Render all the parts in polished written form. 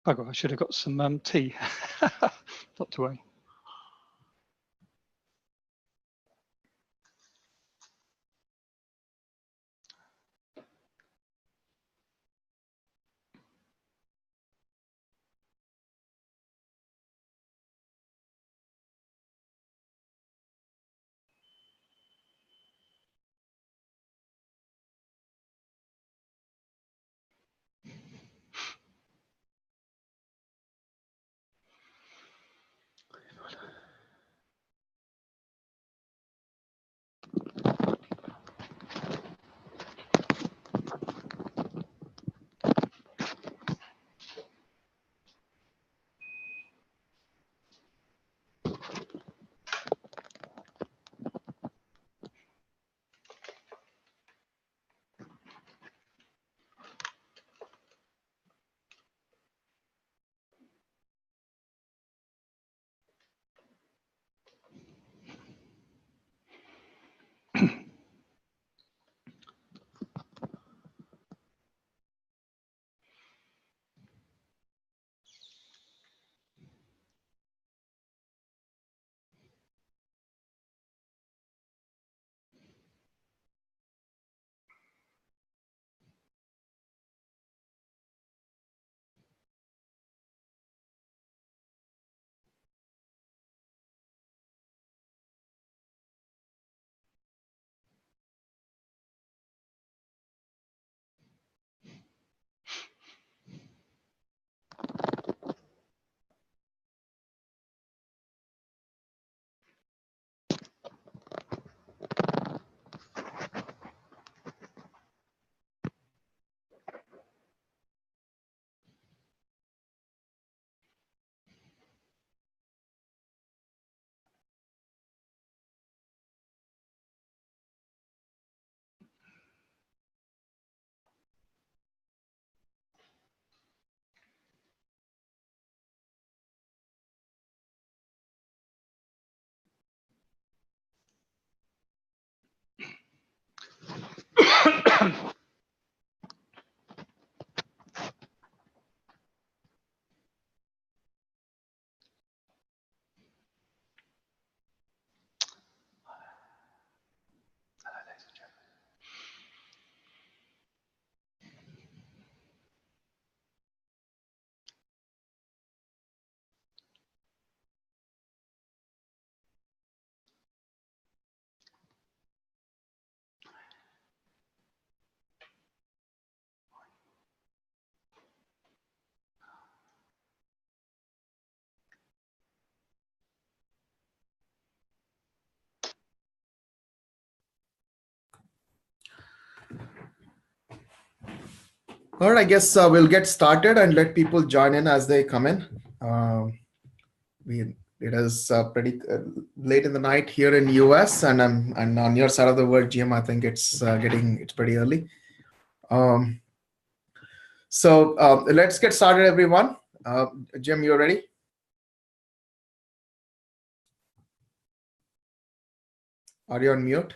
Bugger, I should have got some tea. Not to worry. All right, I guess we'll get started and let people join in as they come in. It is pretty late in the night here in US, and on your side of the world, Jim, I think it's pretty early. So let's get started, everyone. Jim, you ready? Are you on mute?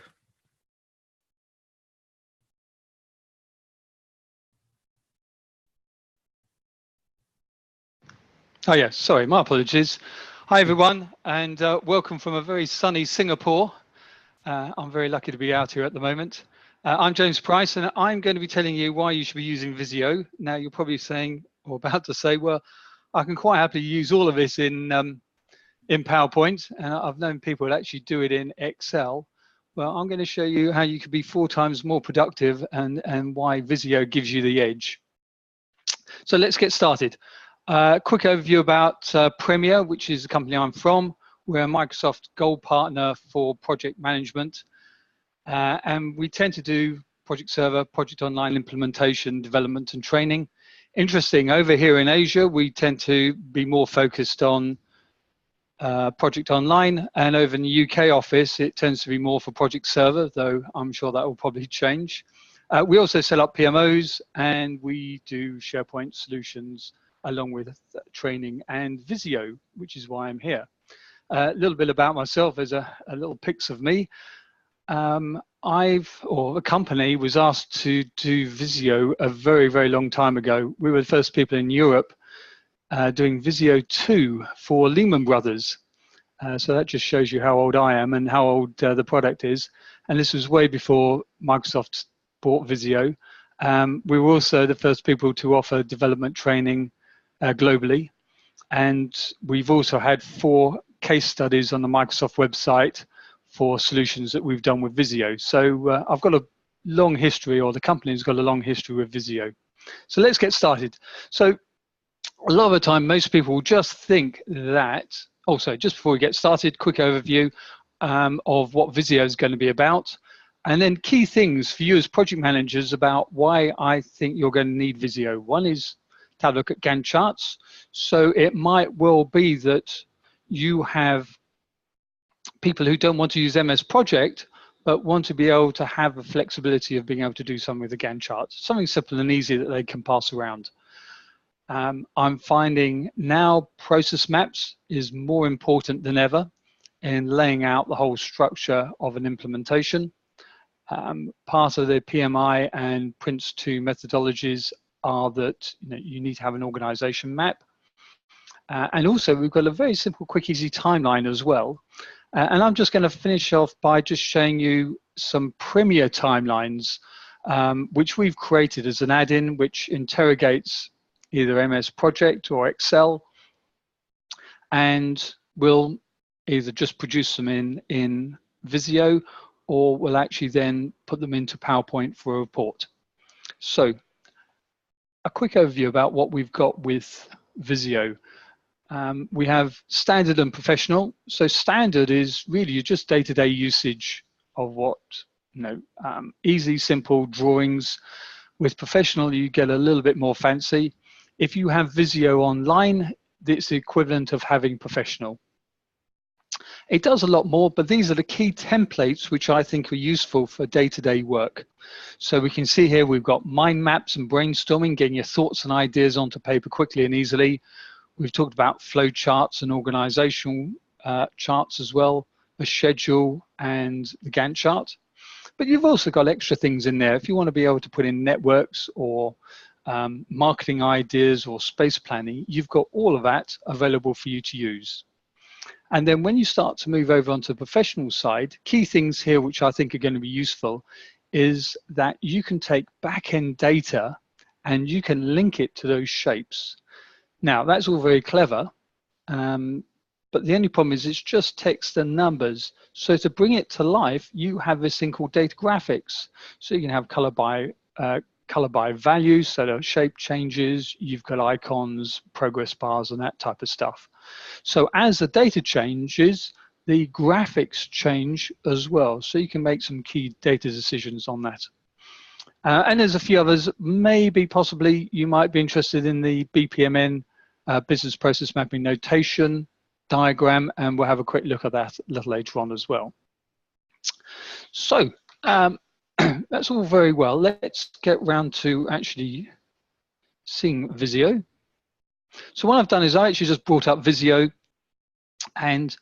Oh yeah, sorry, my apologies. Hi everyone, and welcome from a very sunny Singapore. I'm very lucky to be out here at the moment. I'm James Price, and I'm going to be telling you why you should be using Visio. Now you're probably saying, or about to say, well, I can quite happily use all of this in PowerPoint, and I've known people that actually do it in Excel. Well, I'm going to show you how you could be 4 times more productive and why Visio gives you the edge. So let's get started. Quick overview about Premier, which is the company I'm from. We're a Microsoft Gold partner for project management. And we tend to do project server, project online implementation, development and training. Interesting, over here in Asia, we tend to be more focused on project online, and over in the UK office, it tends to be more for project server, though I'm sure that will probably change. We also set up PMOs, and we do SharePoint solutions along with training and Visio, which is why I'm here. A little bit about myself, as a little pics of me. The company was asked to do Visio a very, very long time ago. We were the first people in Europe doing Visio 2 for Lehman Brothers. So that just shows you how old I am and how old the product is. And this was way before Microsoft bought Visio. We were also the first people to offer development training globally. And we've also had 4 case studies on the Microsoft website for solutions that we've done with Visio. So I've got a long history, or the company's got a long history with Visio. So let's get started. So a lot of the time, most people will just think that, also just before we get started, quick overview of what Visio is going to be about. And then key things for you as project managers about why I think you're going to need Visio. One is to have a look at Gantt charts. So it might well be that you have people who don't want to use MS Project, but want to be able to have the flexibility of being able to do something with a Gantt chart, something simple and easy that they can pass around. I'm finding now process maps is more important than ever in laying out the whole structure of an implementation. Part of the PMI and Prince2 methodologies are that you need to have an organization map. And also we've got a very simple, quick, easy timeline as well. And I'm just going to finish off by just showing you some Premier timelines, which we've created as an add-in, which interrogates either MS Project or Excel, and we'll either just produce them in Visio, or we'll actually then put them into PowerPoint for a report. So a quick overview about what we've got with Visio. We have standard and professional. So standard is really just day-to-day usage of what, easy, simple drawings. With professional, you get a little bit more fancy. If you have Visio online, it's the equivalent of having professional. It does a lot more, but these are the key templates which I think are useful for day-to-day work. So we can see here we've got mind maps and brainstorming, getting your thoughts and ideas onto paper quickly and easily. We've talked about flowcharts and organizational charts as well, the schedule and the Gantt chart. But you've also got extra things in there. If you want to be able to put in networks or marketing ideas or space planning, you've got all of that available for you to use. And then when you start to move over onto the professional side, key things here which I think are going to be useful is that you can take back-end data and you can link it to those shapes. Now, that's all very clever, but the only problem is it's just text and numbers. So to bring it to life, you have this thing called data graphics. So you can have color by value, so the shape changes, you've got icons, progress bars, and that type of stuff. So as the data changes, the graphics change as well. So you can make some key data decisions on that. And there's a few others. Maybe, possibly, you might be interested in the BPMN business process mapping notation diagram, and we'll have a quick look at that a little later on as well. So that's all very well. Let's get round to actually seeing Visio. So what I've done is I actually just brought up Visio, and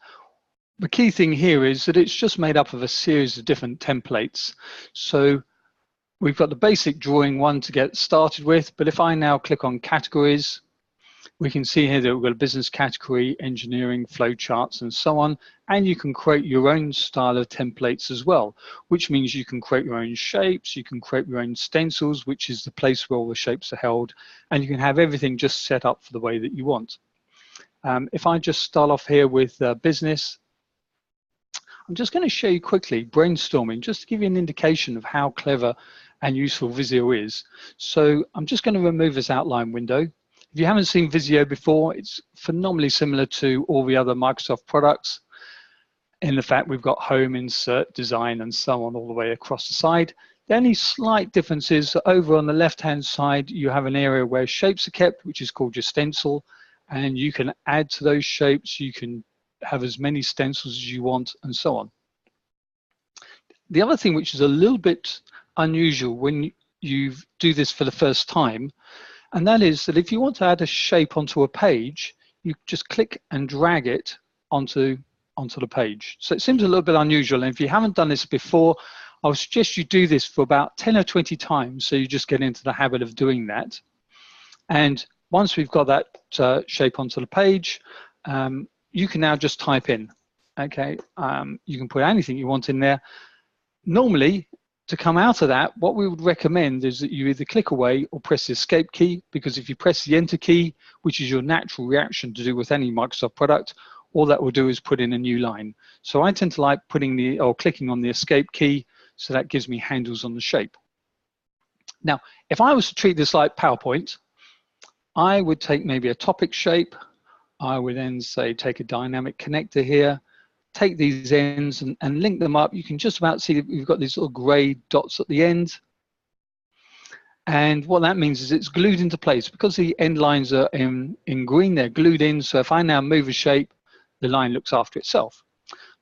the key thing here is that it's just made up of a series of different templates. So we've got the basic drawing one to get started with, but if I now click on categories, we can see here that we've got a business category, engineering, flowcharts, and so on. And you can create your own style of templates as well, which means you can create your own shapes, you can create your own stencils, which is the place where all the shapes are held, and you can have everything just set up for the way that you want. If I just start off here with business, I'm just going to show you quickly brainstorming, just to give you an indication of how clever and useful Visio is. So I'm just going to remove this outline window. If you haven't seen Visio before, it's phenomenally similar to all the other Microsoft products in the fact we've got home, insert, design, and so on all the way across the side. The only slight difference is that over on the left-hand side, you have an area where shapes are kept, which is called your stencil, and you can add to those shapes. You can have as many stencils as you want, and so on. The other thing which is a little bit unusual when you do this for the first time, and that is that if you want to add a shape onto a page, you just click and drag it onto the page. So it seems a little bit unusual, and if you haven't done this before, I would suggest you do this for about 10 or 20 times so you just get into the habit of doing that. And once we've got that shape onto the page, you can now just type in, okay? You can put anything you want in there. Normally, to come out of that, what we would recommend is that you either click away or press the escape key, because if you press the enter key, which is your natural reaction to do with any Microsoft product, all that will do is put in a new line. So I tend to like clicking on the escape key, so that gives me handles on the shape. Now, if I was to treat this like PowerPoint, I would take maybe a topic shape. I would then say take a dynamic connector here, take these ends and link them up. You can just about see that we've got these little gray dots at the end. And what that means is it's glued into place. Because the end lines are in green, they're glued in. So if I now move a shape, the line looks after itself.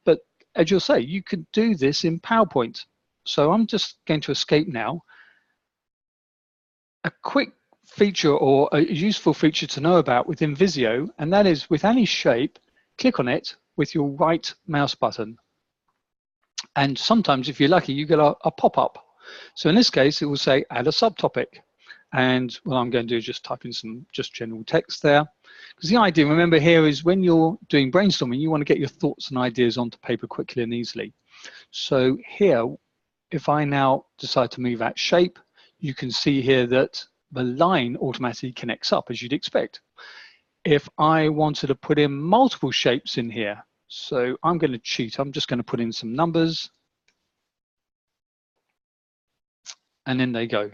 But as you'll say, you could do this in PowerPoint. So I'm just going to escape now. A quick feature or a useful feature to know about within Visio, and that is with any shape, click on it with your right mouse button. And sometimes, if you're lucky, you get a pop-up. So in this case, it will say add a subtopic. And what I'm going to do is just type in some just general text there. Because the idea, remember here, is when you're doing brainstorming, you want to get your thoughts and ideas onto paper quickly and easily. So here, if I now decide to move that shape, you can see here that the line automatically connects up, as you'd expect. If I wanted to put in multiple shapes in here, so I'm going to cheat. I'm just going to put in some numbers. And in they go.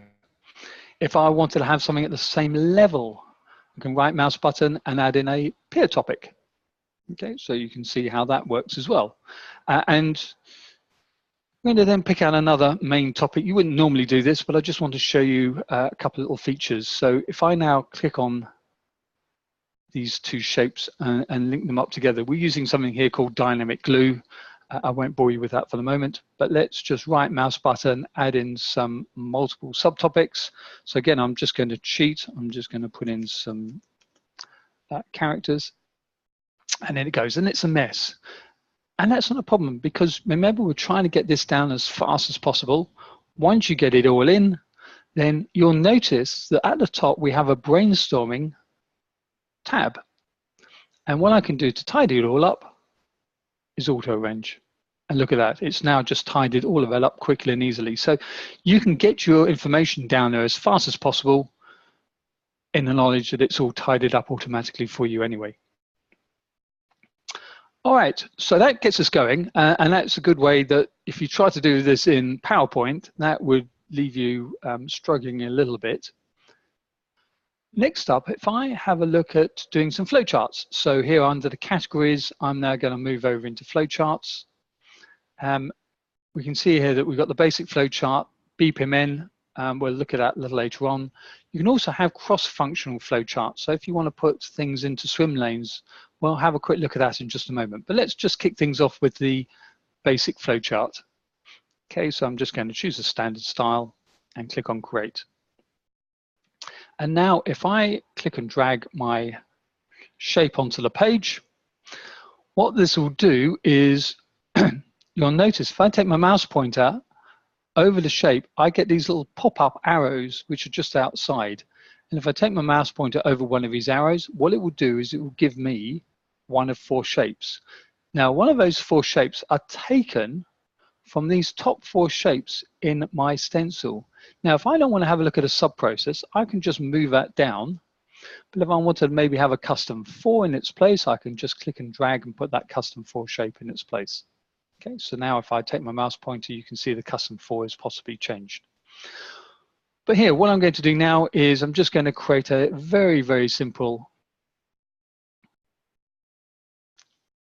If I wanted to have something at the same level, I can right mouse button and add in a peer topic. Okay, so you can see how that works as well. And I'm going to then pick out another main topic. You wouldn't normally do this, but I just want to show you a couple of little features. So if I now click on these two shapes and link them up together, we're using something here called dynamic glue. I won't bore you with that for the moment, but let's just right mouse button, add in some multiple subtopics. So again, I'm just going to cheat. I'm just going to put in some characters, and then it goes, and it's a mess. And that's not a problem, because remember, we're trying to get this down as fast as possible. Once you get it all in, then you'll notice that at the top, we have a brainstorming tab. And what I can do to tidy it all up is auto arrange. And look at that, it's now just tidied all of it up quickly and easily. So you can get your information down there as fast as possible in the knowledge that it's all tidied up automatically for you anyway. All right, so that gets us going, and that's a good way that if you try to do this in PowerPoint, that would leave you struggling a little bit. Next up, if I have a look at doing some flowcharts. So here under the categories, I'm now going to move over into flowcharts. We can see here that we've got the basic flowchart, BPMN. We'll look at that a little later on. You can also have cross-functional flowcharts. So if you want to put things into swim lanes, we'll have a quick look at that in just a moment. But let's just kick things off with the basic flowchart. Okay, so I'm just going to choose a standard style and click on Create. And now if I click and drag my shape onto the page, what this will do is, you'll notice if I take my mouse pointer over the shape, I get these little pop-up arrows which are just outside. And if I take my mouse pointer over one of these arrows, what it will do is it will give me one of 4 shapes. Now, one of those 4 shapes are taken from these top 4 shapes in my stencil. Now, if I don't want to have a look at a sub-process, I can just move that down. But if I want to maybe have a custom 4 in its place, I can just click and drag and put that custom 4 shape in its place. Okay, so now if I take my mouse pointer, you can see the custom 4 is possibly changed. But here, what I'm going to do now is I'm just going to create a very, very simple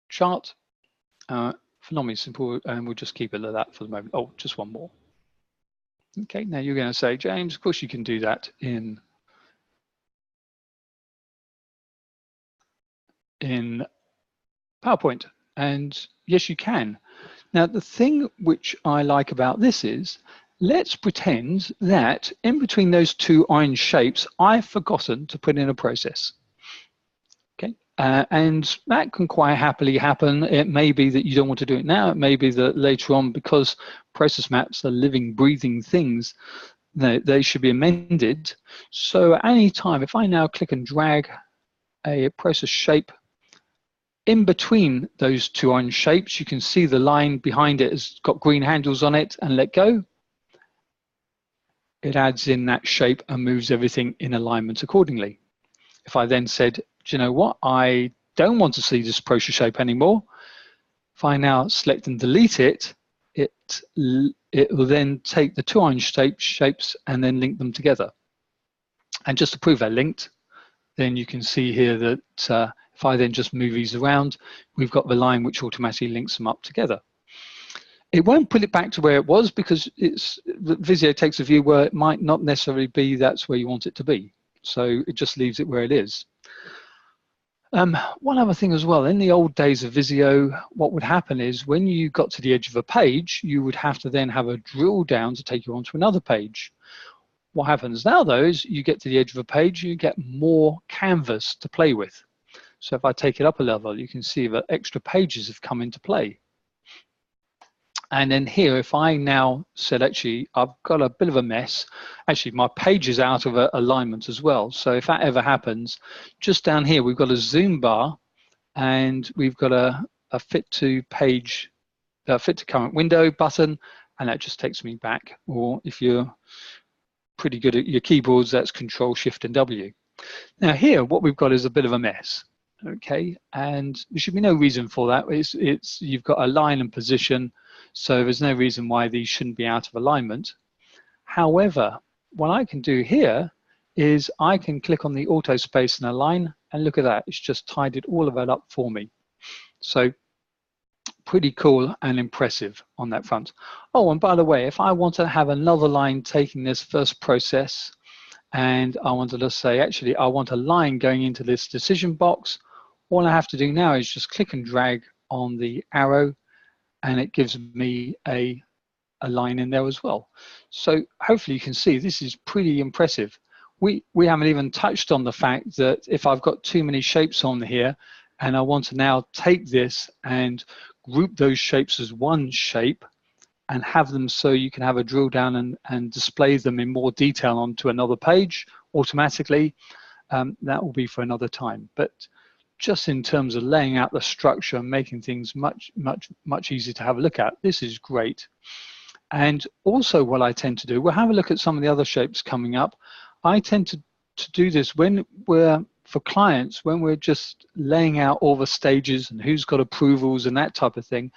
chart. Phenomenally simple, and we'll just keep it like that for the moment. Oh, just one more. Okay, now you're going to say, James, of course you can do that in PowerPoint. And yes, you can. Now, the thing which I like about this is, let's pretend that in between those 2 orange shapes, I've forgotten to put in a process. Okay, and that can quite happily happen. It may be that you don't want to do it now. It may be that later on, because process maps are living, breathing things, they should be amended. So at any time, if I now click and drag a process shape in between those two orange shapes, you can see the line behind it has got green handles on it, and let go. It adds in that shape and moves everything in alignment accordingly. If I then said, do you know what, I don't want to see this process shape anymore, if I now select and delete it, it will then take the two orange shapes and then link them together. And just to prove they're linked, then you can see here that if I then just move these around, we've got the line which automatically links them up together. It won't put it back to where it was because Visio takes a view where it might not necessarily be that's where you want it to be. So it just leaves it where it is. One other thing as well, in the old days of Visio, what would happen is when you got to the edge of a page, you would have to then have a drill down to take you onto another page. What happens now, though, is you get to the edge of a page, you get more canvas to play with. So if I take it up a level, you can see that extra pages have come into play. And then here, if I now said, actually, I've got a bit of a mess. Actually, my page is out of alignment as well. So if that ever happens, just down here, we've got a zoom bar and we've got a fit to page, fit to current window button, and that just takes me back. Or if you're pretty good at your keyboards, that's Control Shift and W. Now here, what we've got is a bit of a mess. Okay, and there should be no reason for that. You've got a line and position, so there's no reason why these shouldn't be out of alignment. However, what I can do here is I can click on the auto space and align, and look at that, it's just tidied all of that up for me. So pretty cool and impressive on that front. Oh, and by the way, if I want to have another line taking this first process, and I wanted to say, actually, I want a line going into this decision box, all I have to do now is just click and drag on the arrow, and it gives me a line in there as well. So hopefully you can see this is pretty impressive. We haven't even touched on the fact that if I've got too many shapes on here, and I want to now take this and group those shapes as one shape, and have them so you can have a drill down and display them in more detail onto another page automatically, that will be for another time. But just in terms of laying out the structure and making things much easier to have a look at, this is great. And also what I tend to do, we'll have a look at some of the other shapes coming up. I tend to do this when for clients, when we're just laying out all the stages and who's got approvals and that type of thing.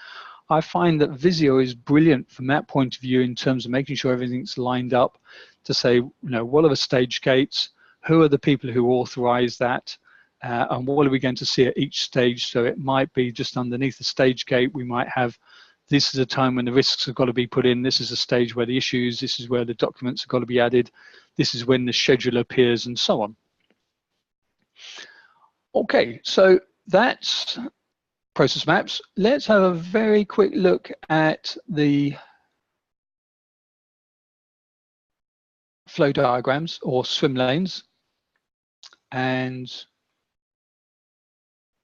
I find that Visio is brilliant from that point of view in terms of making sure everything's lined up to say, what are the stage gates? Who are the people who authorize that? And what are we going to see at each stage? So it might be just underneath the stage gate, we might have, this is a time when the risks have got to be put in. This is a stage where the issues, this is where the documents have got to be added. This is when the schedule appears and so on. Okay, so that's process maps. Let's have a very quick look at the flow diagrams or swim lanes. And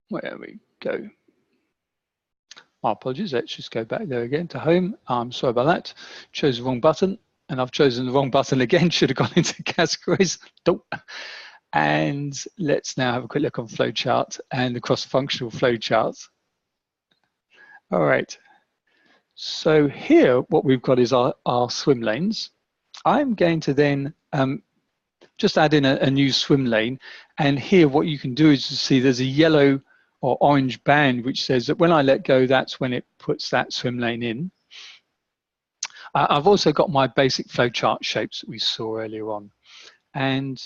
where we go. My apologies, let's just go back there again to home. I'm sorry about that. Chose the wrong button, and I've chosen the wrong button again. Should have gone into categories. Nope. And let's now have a quick look on flowchart and the cross-functional flowcharts. All right. So here, what we've got is our swim lanes. I'm going to then just add in a new swim lane. And here, what you can do is to see there's a yellow or orange band, which says that when I let go, that's when it puts that swim lane in. I've also got my basic flowchart shapes that we saw earlier on. And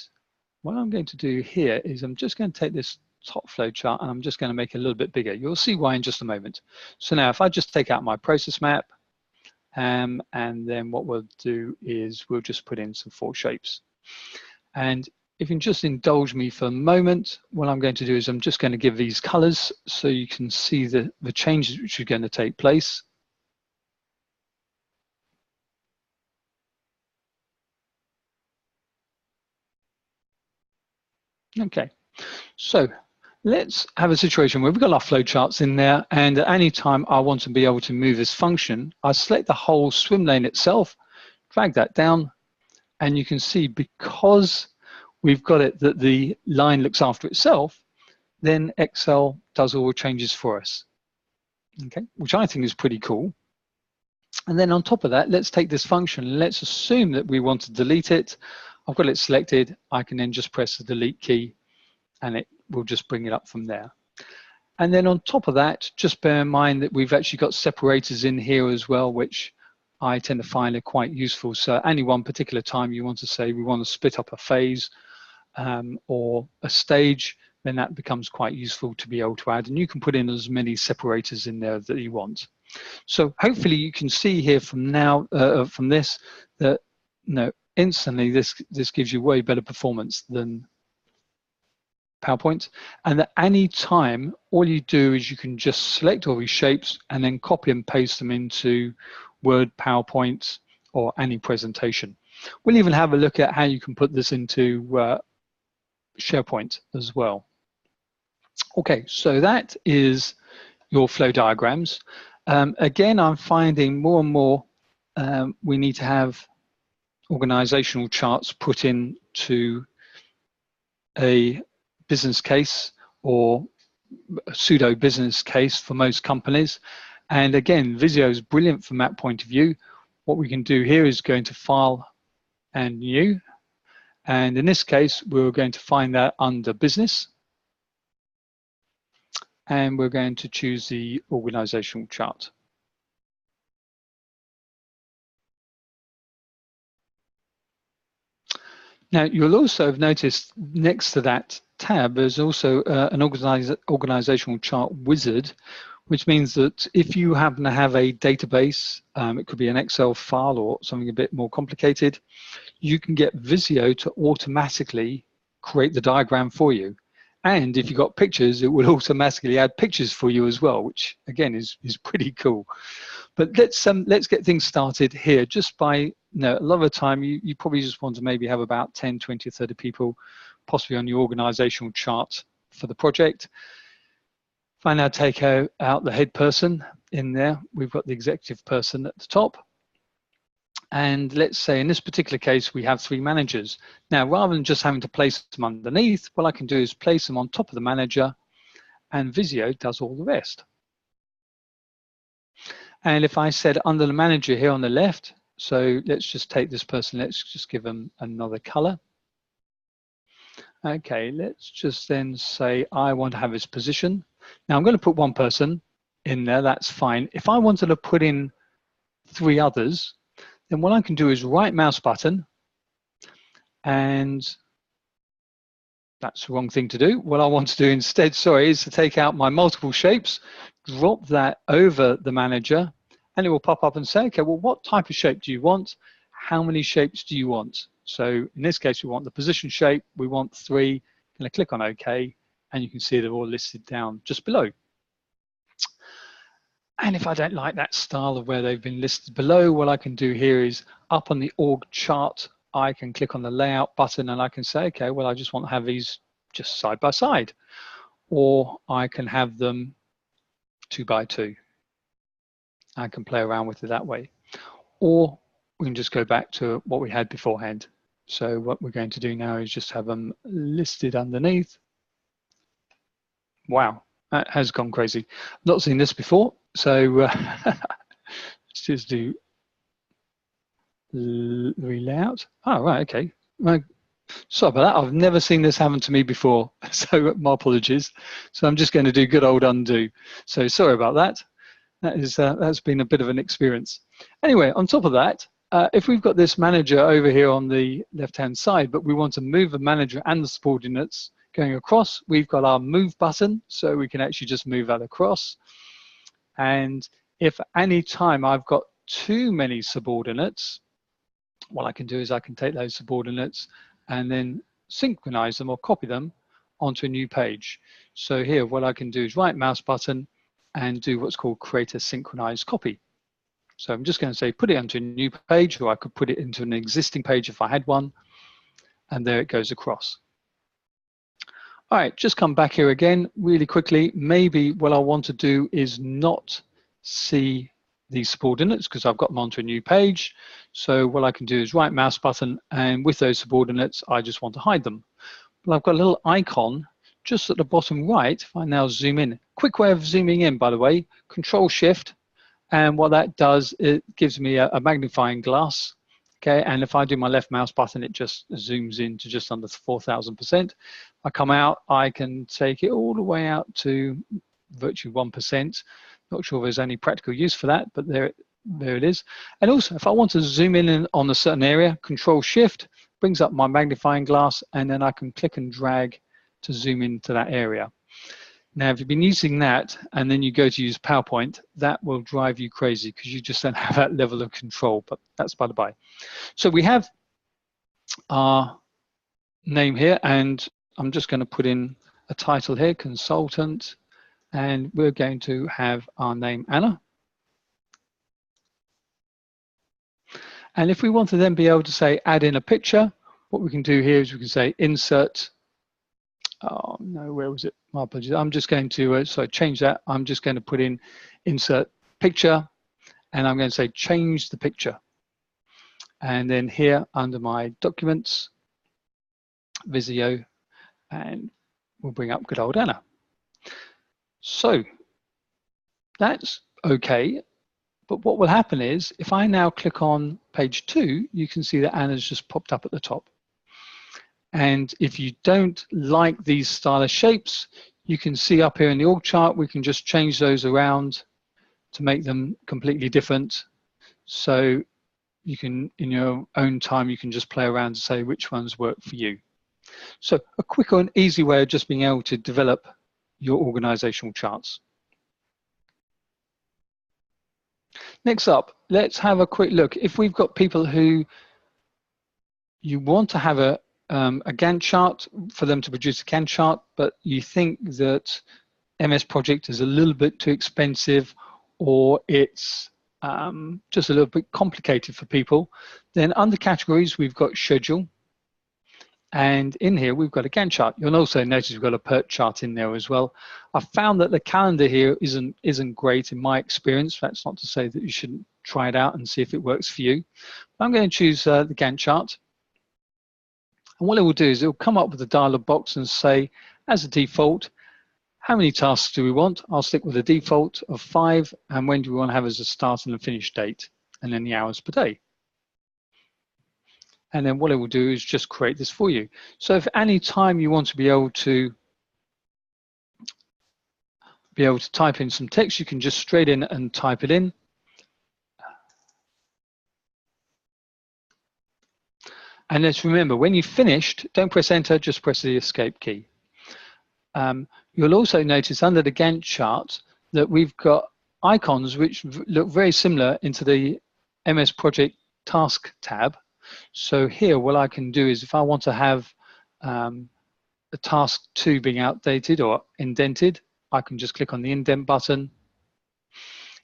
what I'm going to do here is I'm just going to take this top flowchart and I'm just going to make it a little bit bigger. You'll see why in just a moment. So now if I just take out my process map, and then what we'll do is we'll just put in some 4 shapes. And if you can just indulge me for a moment, what I'm going to do is I'm just going to give these colors so you can see the changes which are going to take place. Okay, so let's have a situation where we've got our flowcharts in there, and at any time I want to be able to move this function, I select the whole swim lane itself, drag that down, And you can see because we've got it that the line looks after itself, then Excel does all the changes for us, okay, which I think is pretty cool. And then on top of that, let's take this function. Let's assume that we want to delete it. I've got it selected. I can then just press the delete key and it will just bring it up from there. And then on top of that, just bear in mind that we've actually got separators in here as well, which I tend to find are quite useful. So at any one particular time you want to say we want to split up a phase or a stage, then that becomes quite useful to be able to add. And you can put in as many separators in there that you want. So hopefully you can see here from now, from this, that instantly this gives you way better performance than PowerPoint. And at any time, all you do is you can just select all these shapes and then copy and paste them into Word, PowerPoint, or any presentation. We'll even have a look at how you can put this into SharePoint as well. Okay, so that is your flow diagrams. Again, I'm finding more and more we need to have organizational charts put into a business case or a pseudo business case for most companies. And again, Visio is brilliant from that point of view. What we can do here is go into File and New. And in this case, we're going to find that under Business. And we're going to choose the organizational chart. Now, you'll also have noticed next to that tab, there's also an organizational chart wizard, which means that if you happen to have a database, it could be an Excel file or something a bit more complicated, you can get Visio to automatically create the diagram for you. And if you've got pictures, it will automatically add pictures for you as well, which again is pretty cool. But let's get things started here just by, a lot of the time you probably just want to maybe have about 10, 20, 30 people possibly on your organizational chart for the project. If I now take out the head person in there, we've got the executive person at the top. And let's say in this particular case, we have 3 managers. Now, rather than just having to place them underneath, what I can do is place them on top of the manager, and Visio does all the rest. And if I said under the manager here on the left, so let's just take this person, let's just give them another color. Okay, let's just then say I want to have his position. Now I'm going to put 1 person in there, that's fine. If I wanted to put in 3 others, then what I can do is right mouse button, and that's the wrong thing to do. What I want to do instead, sorry, is to take out my multiple shapes, drop that over the manager, and it will pop up and say, okay, well, what type of shape do you want? How many shapes do you want? So in this case, we want the position shape. We want 3. I'm going to click on OK, and you can see they're all listed down just below. And if I don't like that style of where they've been listed below, what I can do here is up on the org chart, I can click on the layout button and I can say, okay, well, I just want to have these just side by side, or I can have them 2 by 2. I can play around with it that way, or we can just go back to what we had beforehand. So what we're going to do now is just have them listed underneath. Wow, that has gone crazy. Not seen this before. So let's just do layout. Oh, right, okay. Sorry about that. I've never seen this happen to me before, so my apologies. So I'm just going to do good old undo. So sorry about that. That's been a bit of an experience. Anyway, on top of that, if we've got this manager over here on the left-hand side, but we want to move the manager and the subordinates going across, we've got our move button, so we can actually just move that across. And if at any time I've got too many subordinates, what I can do is I can take those subordinates and then synchronize them or copy them onto a new page. So here, what I can do is right mouse button and do what's called create a synchronized copy. So I'm just going to say put it onto a new page, or I could put it into an existing page if I had one, and there it goes across. All right, just come back here again really quickly. Maybe what I want to do is not see these subordinates because I've got them onto a new page. So what I can do is right mouse button, and with those subordinates, I just want to hide them. Well, I've got a little icon just at the bottom right. If I now zoom in, quick way of zooming in, by the way, Control Shift, and what that does, it gives me a magnifying glass. Okay, and if I do my left mouse button, it just zooms in to just under 4,000%. I come out, I can take it all the way out to virtually 1%. Not sure if there's any practical use for that, but there it is. And also, if I want to zoom in on a certain area, Control Shift brings up my magnifying glass, and then I can click and drag to zoom into that area. Now, if you've been using that and then you go to use PowerPoint, that will drive you crazy because you just don't have that level of control, but that's by the by. So we have our name here, and I'm just going to put in a title here, consultant, and we're going to have our name, Anna. And if we want to then be able to say, add in a picture, what we can do here is we can say insert. Oh no, where was it? My apologies. I'm just going to, so change that. I'm just going to put in insert picture, and I'm going to say change the picture. And then here under my documents, Visio, and we'll bring up good old Anna. So that's okay. But what will happen is if I now click on page 2, you can see that Anna's just popped up at the top. And if you don't like these stylish shapes, you can see up here in the org chart, we can just change those around to make them completely different. So you can, in your own time, you can just play around and say which ones work for you. So a quick and easy way of just being able to develop your organizational charts. Next up, let's have a quick look. If we've got people who you want to have a Gantt chart for them to produce a Gantt chart, but you think that MS Project is a little bit too expensive, or it's just a little bit complicated for people, then under categories, we've got schedule. And in here, we've got a Gantt chart. You'll also notice we've got a PERT chart in there as well. I found that the calendar here isn't great in my experience. That's not to say that you shouldn't try it out and see if it works for you. I'm going to choose the Gantt chart. And what it will do is it will come up with a dialog box and say, as a default, how many tasks do we want? I'll stick with a default of 5. And when do we want to have as a start and a finish date? And then the hours per day. And then what it will do is just create this for you. So if any time you want to be able to type in some text, you can just straight in and type it in. And let's remember, when you've finished, don't press enter, just press the escape key. You'll also notice under the Gantt chart that we've got icons which look very similar into the MS Project Task tab. So here, what I can do is if I want to have the task 2 being outdated or indented, I can just click on the indent button.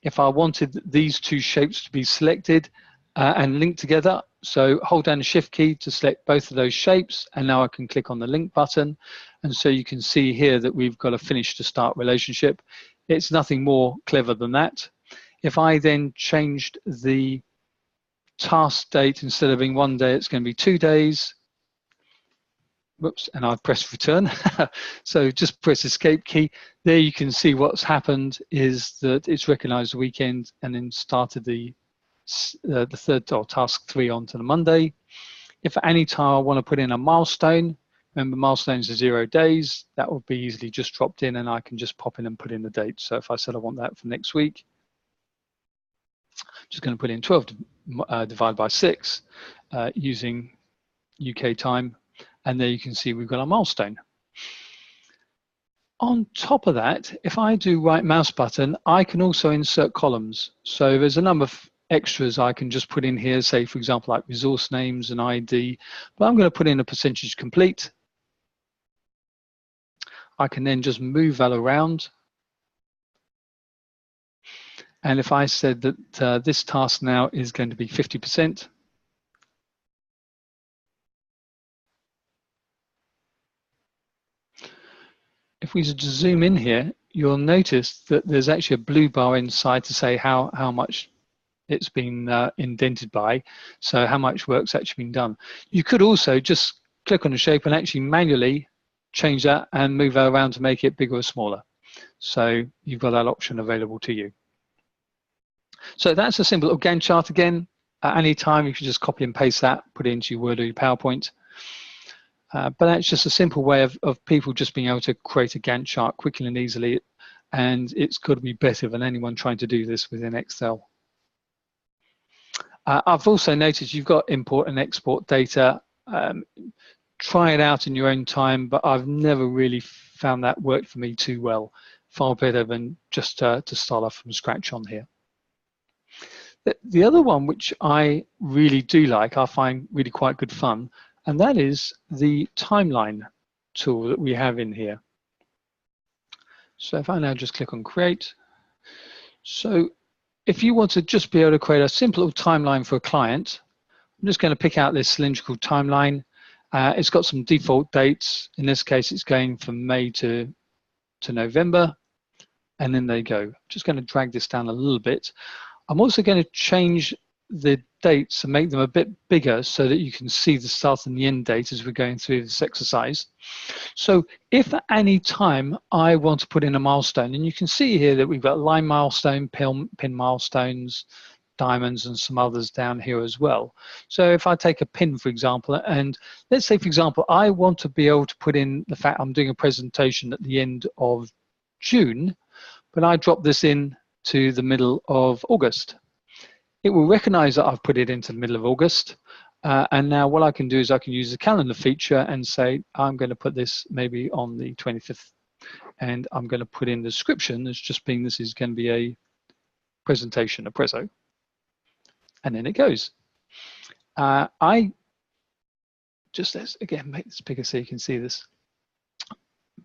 If I wanted these 2 shapes to be selected and linked together, so hold down the shift key to select both of those shapes, and now I can click on the link button. And so you can see here that we've got a finish to start relationship. It's nothing more clever than that. If I then changed the task date, instead of being 1 day, it's going to be 2 days. Whoops, and I've pressed return. So just press escape key. There you can see what's happened is that it's recognized the weekend and then started the third or task 3 onto the Monday. If at any time I want to put in a milestone, remember milestones are 0 days, that will be easily just dropped in and I can just pop in and put in the date. So if I said I want that for next week, I'm just going to put in 12 divided by 6 using UK time. And there you can see we've got our milestone. On top of that, if I do right mouse button, I can also insert columns. So there's a number of extras I can just put in here, say, for example, like resource names and ID, but I'm going to put in a percentage complete. I can then just move that around. And if I said that this task now is going to be 50%, if we zoom in here, you'll notice that there's actually a blue bar inside to say how much it's been indented by, so how much work's actually been done. You could also just click on the shape and actually manually change that and move that around to make it bigger or smaller. So you've got that option available to you. So that's a simple Gantt chart. Again, at any time you can just copy and paste that, put it into your Word or your PowerPoint. But that's just a simple way of people just being able to create a Gantt chart quickly and easily, and it's got to be better than anyone trying to do this within Excel. I've also noticed you've got import and export data. Try it out in your own time, but I've never really found that worked for me too well. Far better than just to start off from scratch on here. The other one which I really do like, I find really quite good fun, and that is the timeline tool that we have in here. So if I now just click on create. So if you want to just be able to create a simple little timeline for a client, I'm just going to pick out this cylindrical timeline. It's got some default dates. In this case, it's going from May to November, and then they go. I'm just going to drag this down a little bit. I'm also going to change the dates and make them a bit bigger so that you can see the start and the end date as we're going through this exercise. So if at any time I want to put in a milestone, and you can see here that we've got line milestone, pin milestones, diamonds, and some others down here as well. So if I take a pin, for example, and let's say, for example, I want to be able to put in the fact I'm doing a presentation at the end of June, but I drop this in to the middle of August. It will recognize that I've put it into the middle of August. And now what I can do is I can use the calendar feature and say, I'm going to put this maybe on the 25th. And I'm going to put in the description as just being this is going to be a presentation, a prezzo. And then it goes. I just, let's again make this bigger so you can see this.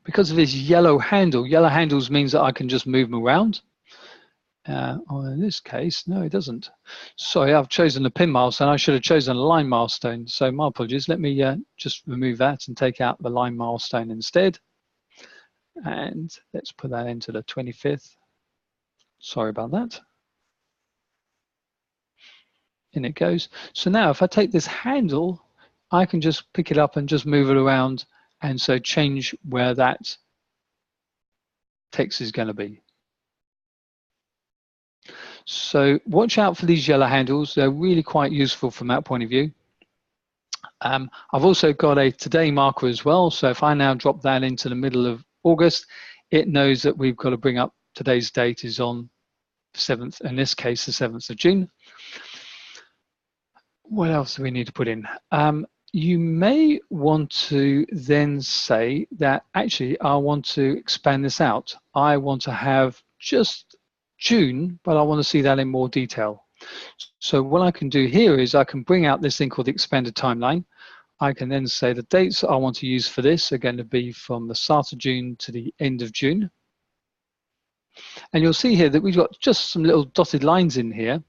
Because of this yellow handle, yellow handles means that I can just move them around. Or in this case, no, it doesn't. Sorry, I've chosen the pin milestone. I should have chosen a line milestone. So my apologies. Let me just remove that and take out the line milestone instead. And let's put that into the 25th. Sorry about that. In it goes. So now if I take this handle, I can just pick it up and just move it around, and so change where that text is going to be. So watch out for these yellow handles. They're really quite useful from that point of view. I've also got a today marker as well. So if I now drop that into the middle of August, it knows that we've got to bring up today's date is on the 7th, in this case, the 7th of June. What else do we need to put in? You may want to then say that actually I want to expand this out. I want to have just June, but I want to see that in more detail. So what I can do here is I can bring out this thing called the expanded timeline. I can then say the dates I want to use for this are going to be from the start of June to the end of June. And you'll see here that we've got just some little dotted lines in here,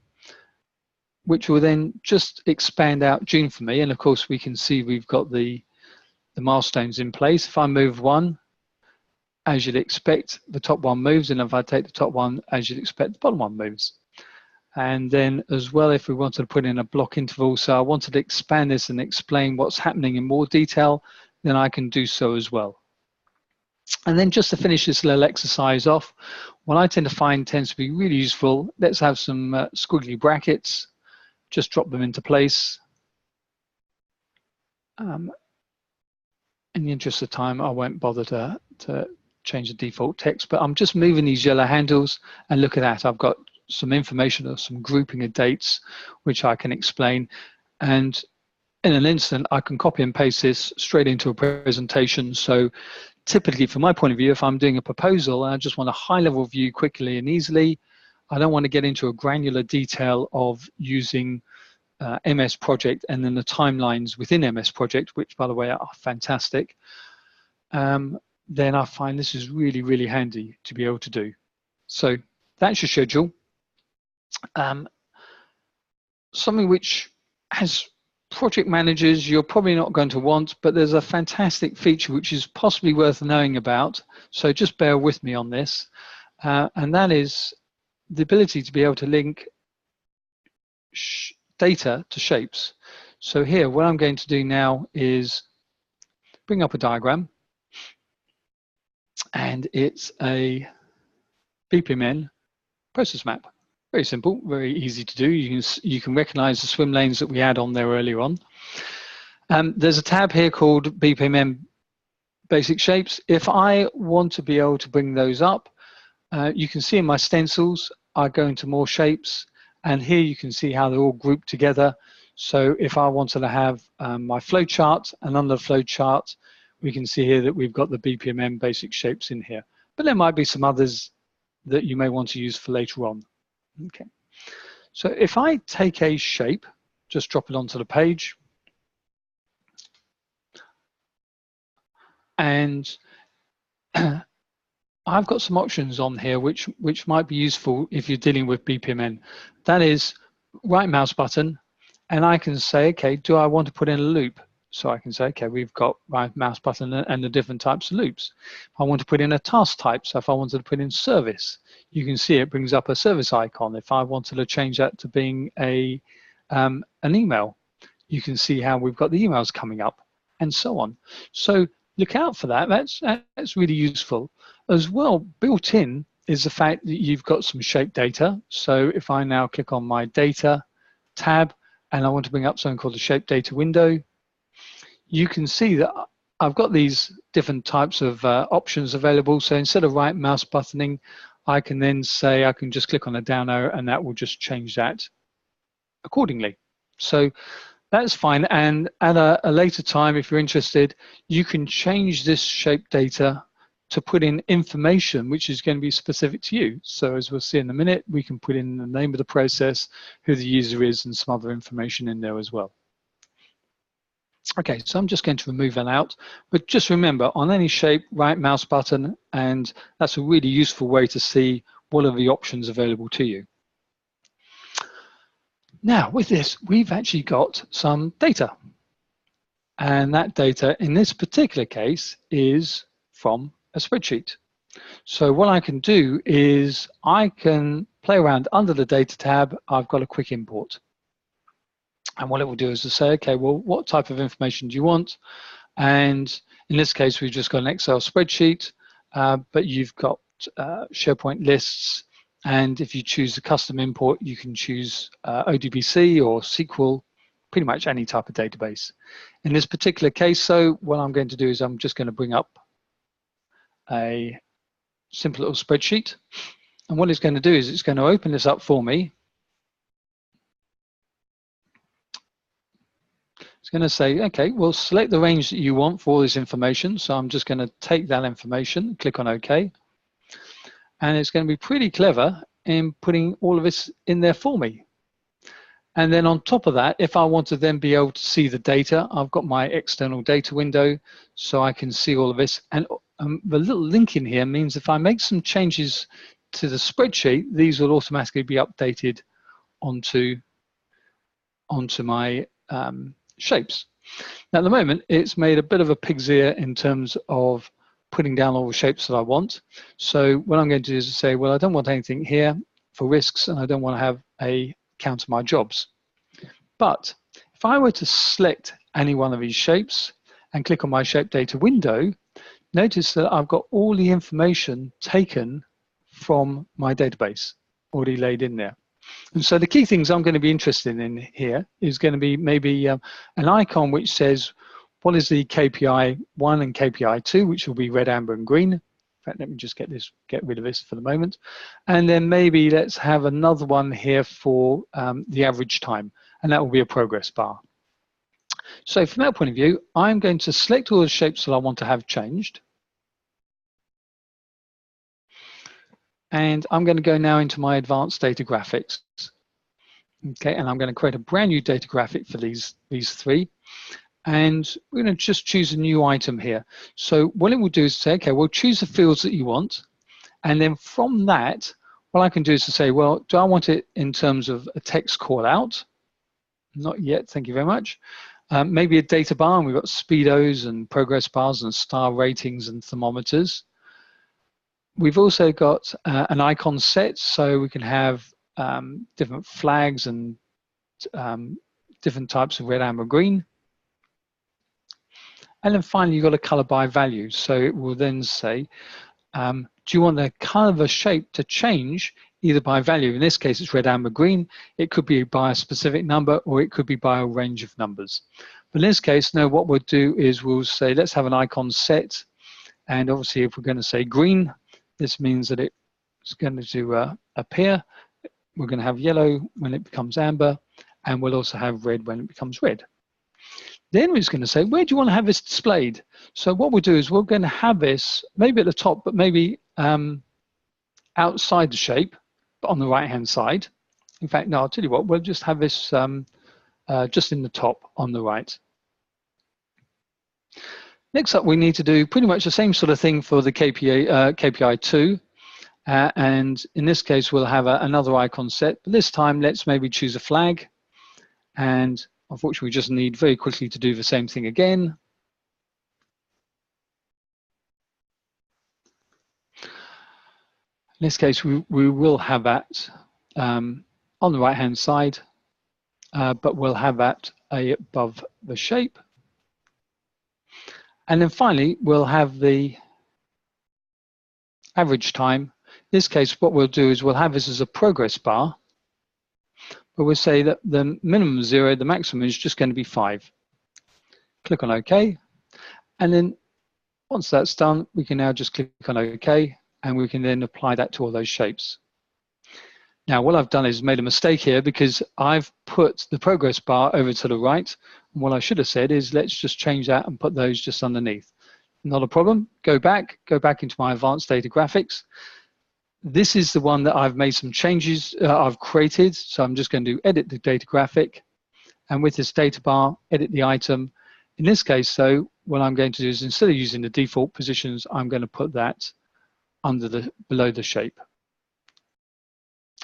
which will then just expand out June for me. And of course, we can see we've got the milestones in place. If I move one, as you'd expect, the top one moves. And if I take the top one, as you'd expect, the bottom one moves. And then as well, if we wanted to put in a block interval, so I wanted to expand this and explain what's happening in more detail, then I can do so as well. And then just to finish this little exercise off, what I tend to find tends to be really useful, let's have some squiggly brackets, just drop them into place. In the interest of time, I won't bother to change the default text, but I'm just moving these yellow handles, and look at that, I've got some information or some grouping of dates which I can explain, and in an instant I can copy and paste this straight into a presentation. So typically from my point of view, if I'm doing a proposal and I just want a high level view quickly and easily, I don't want to get into a granular detail of using MS Project and then the timelines within MS Project, which by the way are fantastic, then I find this is really, really handy to be able to do. So that's your schedule. Something which has project managers, you're probably not going to want, but there's a fantastic feature which is possibly worth knowing about. So just bear with me on this. And that is the ability to be able to link data to shapes. So here, what I'm going to do now is bring up a diagram. And it's a BPMN process map. Very simple, very easy to do. You can recognize the swim lanes that we had on there earlier on. There's a tab here called BPMN Basic Shapes. If I want to be able to bring those up, you can see in my stencils, I go into more shapes, and here you can see how they're all grouped together. So if I wanted to have my flowchart, and under the flowchart, we can see here that we've got the BPMN basic shapes in here. But there might be some others that you may want to use for later on. Okay. So if I take a shape, just drop it onto the page, and I've got some options on here which might be useful if you're dealing with BPMN. That is right mouse button, and I can say, okay, do I want to put in a loop? So I can say, okay, we've got right mouse button and the different types of loops. I want to put in a task type, so if I wanted to put in service, you can see it brings up a service icon. If I wanted to change that to being an email, you can see how we've got the emails coming up, and so on. So look out for that. That's really useful. As well, built in is the fact that you've got some shape data. So if I now click on my data tab and I want to bring up something called the shape data window, you can see that I've got these different types of options available. So instead of right mouse buttoning, I can then say I can just click on a down arrow and that will just change that accordingly. So that's fine. And at a later time, if you're interested, you can change this shape data to put in information which is going to be specific to you. So as we'll see in a minute, we can put in the name of the process, who the user is, and some other information in there as well. Okay, so I'm just going to remove that out, but just remember, on any shape, right mouse button, and that's a really useful way to see what are the options available to you. Now, with this, we've actually got some data, and that data in this particular case is from a spreadsheet. So what I can do is I can play around under the data tab. I've got a quick import. And what it will do is to say, okay, well, what type of information do you want? And in this case, we've just got an Excel spreadsheet, but you've got SharePoint lists. And if you choose a custom import, you can choose ODBC or SQL, pretty much any type of database. In this particular case, so what I'm going to do is I'm just going to bring up a simple little spreadsheet. And what it's going to do is it's going to open this up for me. It's going to say, okay, well, select the range that you want for all this information. So I'm just going to take that information, click on OK. And it's going to be pretty clever in putting all of this in there for me. And then on top of that, if I want to then be able to see the data, I've got my external data window, so I can see all of this. And the little link in here means if I make some changes to the spreadsheet, these will automatically be updated onto my shapes. Now at the moment, it's made a bit of a pig's ear in terms of putting down all the shapes that I want. So what I'm going to do is say, well, I don't want anything here for risks, and I don't want to have a count of my jobs. But if I were to select any one of these shapes and click on my shape data window, notice that I've got all the information taken from my database already laid in there. And so the key things I'm going to be interested in here is going to be maybe an icon which says what is the KPI 1 and KPI 2, which will be red, amber, and green. In fact, let me just get rid of this for the moment. And then maybe let's have another one here for the average time, and that will be a progress bar. So from that point of view, I'm going to select all the shapes that I want to have changed. And I'm going to go now into my advanced data graphics. Okay, and I'm going to create a brand new data graphic for these three. And we're going to just choose a new item here. So what it will do is say, okay, well, choose the fields that you want. And then from that, what I can do is to say, well, do I want it in terms of a text call out? Not yet, thank you very much. Maybe a data bar, and we've got speedos and progress bars and star ratings and thermometers. We've also got an icon set, so we can have different flags and different types of red, amber, green. And then finally, you've got a color by value. So it will then say, do you want the color of a shape to change either by value? In this case, it's red, amber, green. It could be by a specific number, or it could be by a range of numbers. But in this case, no, what we'll do is we'll say, let's have an icon set. And obviously, if we're going to say green, this means that it's going to appear. We're going to have yellow when it becomes amber, and we'll also have red when it becomes red. Then we're just going to say, where do you want to have this displayed? So what we'll do is we're going to have this maybe at the top, but maybe outside the shape, but on the right-hand side. In fact, no, I'll tell you what, we'll just have this just in the top on the right. Next up, we need to do pretty much the same sort of thing for the KPI 2. And in this case, we'll have another icon set. But this time, let's maybe choose a flag. And unfortunately, we just need very quickly to do the same thing again. In this case, we will have that on the right-hand side, but we'll have that above the shape. And then finally, we'll have the average time. In this case, what we'll do is we'll have this as a progress bar, but we'll say that the minimum is 0, the maximum is just going to be 5. Click on OK. And then once that's done, we can now just click on OK, and we can then apply that to all those shapes. Now, what I've done is made a mistake here because I've put the progress bar over to the right. And what I should have said is let's just change that and put those just underneath. Not a problem. Go back into my advanced data graphics. This is the one that I've made some changes I've created. So I'm just going to edit the data graphic. And with this data bar, edit the item. In this case, so what I'm going to do is instead of using the default positions, I'm going to put that below the shape.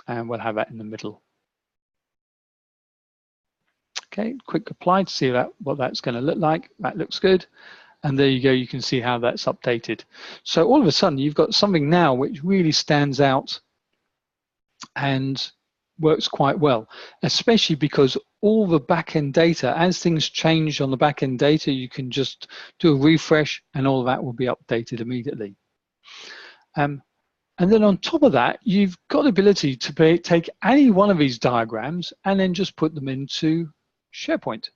And we'll have that in the middle. Okay, quick apply to see what that's going to look like. That looks good. And there you go, you can see how that's updated. So all of a sudden, you've got something now which really stands out and works quite well, especially because all the back-end data, as things change on the back-end data, you can just do a refresh and all of that will be updated immediately. And then on top of that, you've got the ability to take any one of these diagrams and then just put them into SharePoint.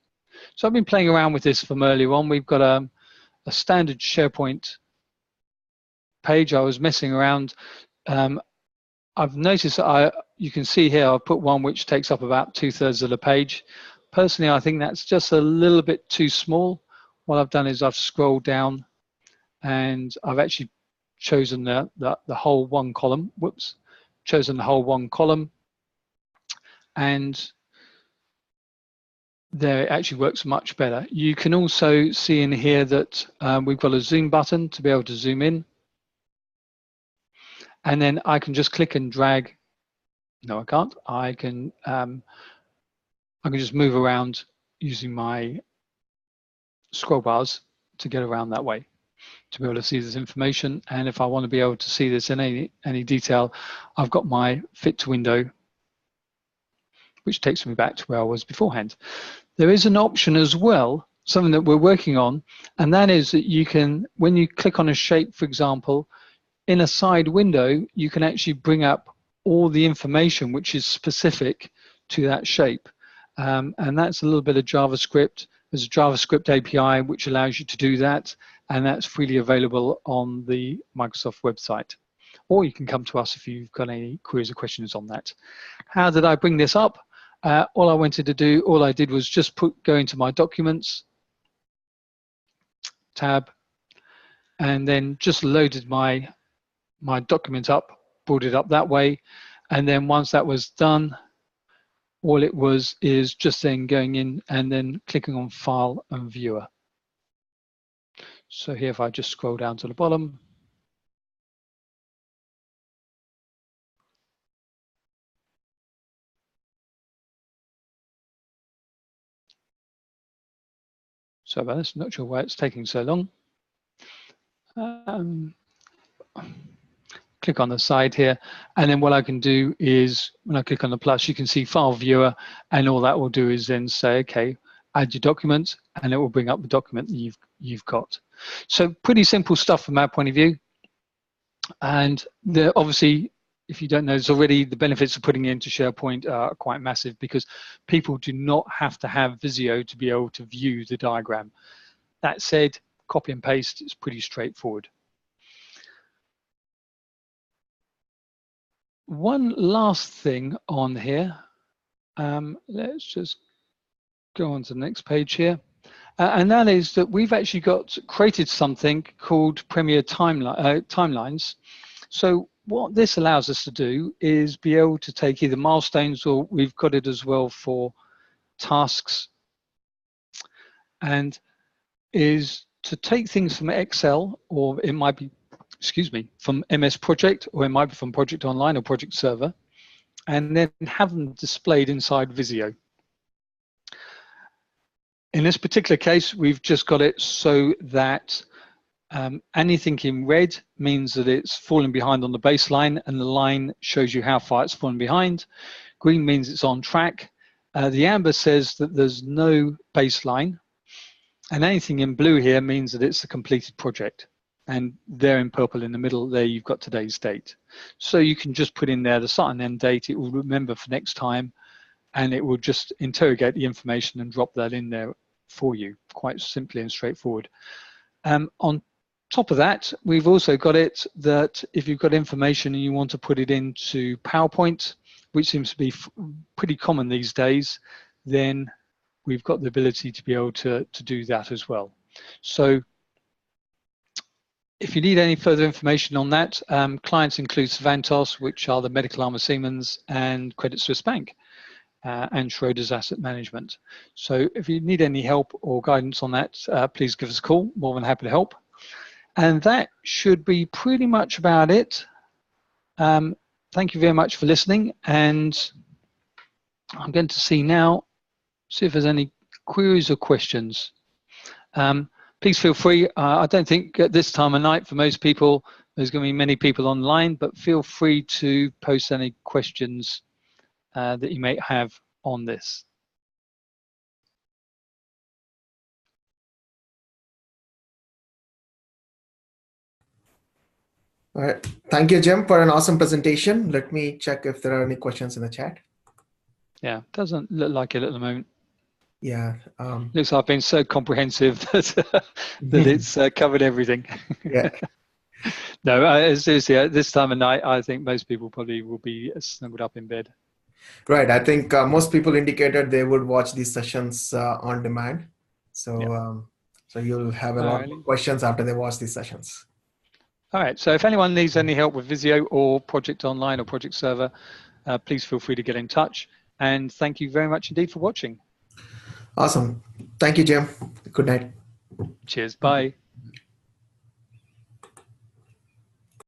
So I've been playing around with this from earlier on. We've got a standard SharePoint page. I was messing around. I've noticed that you can see here, I've put one which takes up about 2/3 of the page. Personally, I think that's just a little bit too small. What I've done is I've scrolled down and I've actually chosen the whole one column. Whoops, chosen the whole one column, and there it actually works much better. You can also see in here that we've got a zoom button to be able to zoom in, and then I can just click and drag. No, I can't. I can just move around using my scroll bars to get around that way, to be able to see this information. And if I want to be able to see this in any detail, I've got my fit to window, which takes me back to where I was beforehand. There is an option as well, something that we're working on, and that is that you can, when you click on a shape, for example, in a side window, you can actually bring up all the information which is specific to that shape. And that's a little bit of JavaScript. There's a JavaScript API which allows you to do that, and that's freely available on the Microsoft website. Or you can come to us if you've got any queries or questions on that. How did I bring this up? All I did was just go into my documents tab, and then just loaded my document up, brought it up that way. And then once that was done, all it was is just then going in and then clicking on File and Viewer. So here, if I just scroll down to the bottom, Sorry about this, not sure why it's taking so long. Click on the side here, and then what I can do is when I click on the plus, you can see file viewer, and all that will do is then say, okay, add your document, and it will bring up the document that you've got. So pretty simple stuff from our point of view. And obviously, if you don't know this already, the benefits of putting it into SharePoint are quite massive, because people do not have to have Visio to be able to view the diagram. That said, copy and paste is pretty straightforward. One last thing on here. Let's just go on to the next page here. And that is that we've actually created something called Premier Timelines. So what this allows us to do is be able to take either milestones, or we've got it as well for tasks, and is to take things from Excel, or it might be, excuse me, from MS Project, or it might be from Project Online or Project Server, and then have them displayed inside Visio. In this particular case, we've just got it so that anything in red means that it's fallen behind on the baseline, and the line shows you how far it's fallen behind. Green means it's on track. The amber says that there's no baseline, and anything in blue here means that it's a completed project. And there in purple in the middle there, you've got today's date. So you can just put in there the start and end date. It will remember for next time, and it will just interrogate the information and drop that in there for you, quite simply and straightforward. On top of that, we've also got it that if you've got information and you want to put it into PowerPoint, which seems to be pretty common these days, then we've got the ability to be able to do that as well. So if you need any further information on that, clients include Savantos, which are the medical arm of Siemens, and Credit Suisse Bank, and Schroders Asset Management. So if you need any help or guidance on that, please give us a call. More than happy to help. And that should be pretty much about it. Thank you very much for listening. And I'm going to see if there's any queries or questions. Please feel free. I don't think at this time of night for most people, there's going to be many people online, but feel free to post any questions that you may have on this. All right. Thank you, Jim, for an awesome presentation. Let me check if there are any questions in the chat. Yeah, doesn't look like it at the moment. Yeah. Looks like I've been so comprehensive that it's covered everything. Yeah. No, seriously, at this time of night, I think most people probably will be snuggled up in bed. Right. I think most people indicated they would watch these sessions on demand. So, yeah. So you'll have a lot of questions after they watch these sessions. All right. So if anyone needs any help with Visio or Project Online or Project Server, please feel free to get in touch. And thank you very much indeed for watching. Awesome. Thank you, Jim. Good night. Cheers. Bye.